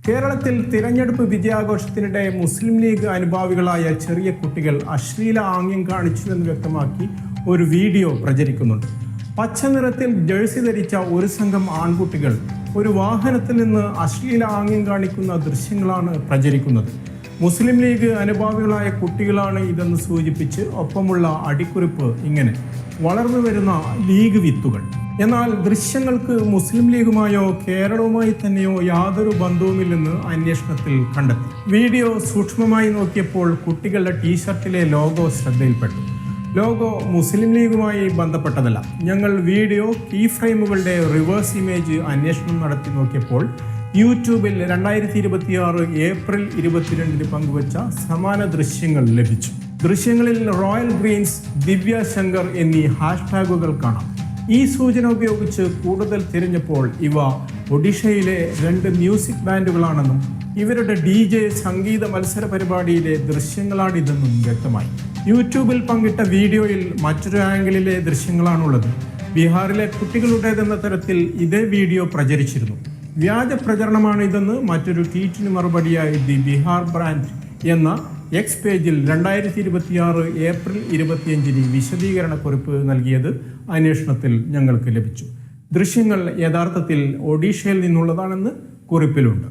കേരളത്തിൽ തിരഞ്ഞെടുപ്പ് വിജയാഘോഷത്തിനിടെ മുസ്ലിം ലീഗ് അനുഭാവികളായ ചെറിയ കുട്ടികൾ അശ്ലീല ആംഗ്യം കാണിച്ചുവെന്ന് വ്യക്തമാക്കി ഒരു വീഡിയോ പ്രചരിക്കുന്നുണ്ട്. പച്ച നിറത്തിൽ ജേഴ്സി ധരിച്ച ഒരു സംഘം ആൺകുട്ടികൾ ഒരു വാഹനത്തിൽ നിന്ന് അശ്ലീല ആംഗ്യം കാണിക്കുന്ന ദൃശ്യങ്ങളാണ് പ്രചരിക്കുന്നത്. മുസ്ലിം ലീഗ് അനുഭാവികളായ കുട്ടികളാണ് ഇതെന്ന് സൂചിപ്പിച്ച് ഒപ്പമുള്ള അടിക്കുറിപ്പ് ഇങ്ങനെ: വളർന്നു വരുന്ന ലീഗ് വിത്തുകൾ. എന്നാൽ ദൃശ്യങ്ങൾക്ക് മുസ്ലിം ലീഗുമായോ കേരളവുമായി തന്നെയോ യാതൊരു ബന്ധവുമില്ലെന്ന് അന്വേഷണത്തിൽ കണ്ടെത്തി. വീഡിയോ സൂക്ഷ്മമായി നോക്കിയപ്പോൾ കുട്ടികളുടെ ടീഷർട്ടിലെ ലോഗോ ശ്രദ്ധയിൽപ്പെട്ടു. ലോഗോ മുസ്ലിം ലീഗുമായി ബന്ധപ്പെട്ടതല്ല. ഞങ്ങൾ വീഡിയോ കീ ഫ്രെയിമുകളുടെ റിവേഴ്സ് ഇമേജ് അന്വേഷണം നടത്തി നോക്കിയപ്പോൾ യൂട്യൂബിൽ 2026 ഏപ്രിൽ 22 പങ്കുവച്ച സമാന ദൃശ്യങ്ങൾ ലഭിച്ചു. ദൃശ്യങ്ങളിൽ റോയൽ ഗ്രീൻസ്, ദിവ്യ ശങ്കർ എന്നീ ഹാഷ്ടാഗുകൾ കാണാം. ഈ സൂചന ഉപയോഗിച്ച് കൂടുതൽ തിരഞ്ഞപ്പോൾ ഇവ ഒഡീഷയിലെ 2 മ്യൂസിക് ബാൻഡുകളാണെന്നും ഇവരുടെ DJ സംഗീത മത്സര പരിപാടിയിലെ ദൃശ്യങ്ങളാണിതെന്നും വ്യക്തമായി. യൂട്യൂബിൽ പങ്കിട്ട വീഡിയോയിൽ മറ്റൊരു ആംഗിളിലെ ദൃശ്യങ്ങളാണുള്ളത്. ബീഹാറിലെ കുട്ടികളുടേതെന്ന തരത്തിൽ ഇതേ വീഡിയോ പ്രചരിച്ചിരുന്നു. വ്യാജ പ്രചരണമാണ് ഇതെന്ന് മറ്റൊരു ട്വീറ്റിന് മറുപടിയായി ദി ബീഹാർ ബ്രാൻഡ് എന്ന എക്സ് പേജിൽ 2026 ഏപ്രിൽ 25 വിശദീകരണക്കുറിപ്പ് നൽകിയത് അന്വേഷണത്തിൽ ഞങ്ങൾക്ക് ലഭിച്ചു. ദൃശ്യങ്ങൾ യഥാർത്ഥത്തിൽ ഒഡീഷയിൽ നിന്നുള്ളതാണെന്ന് കുറിപ്പിലുണ്ട്.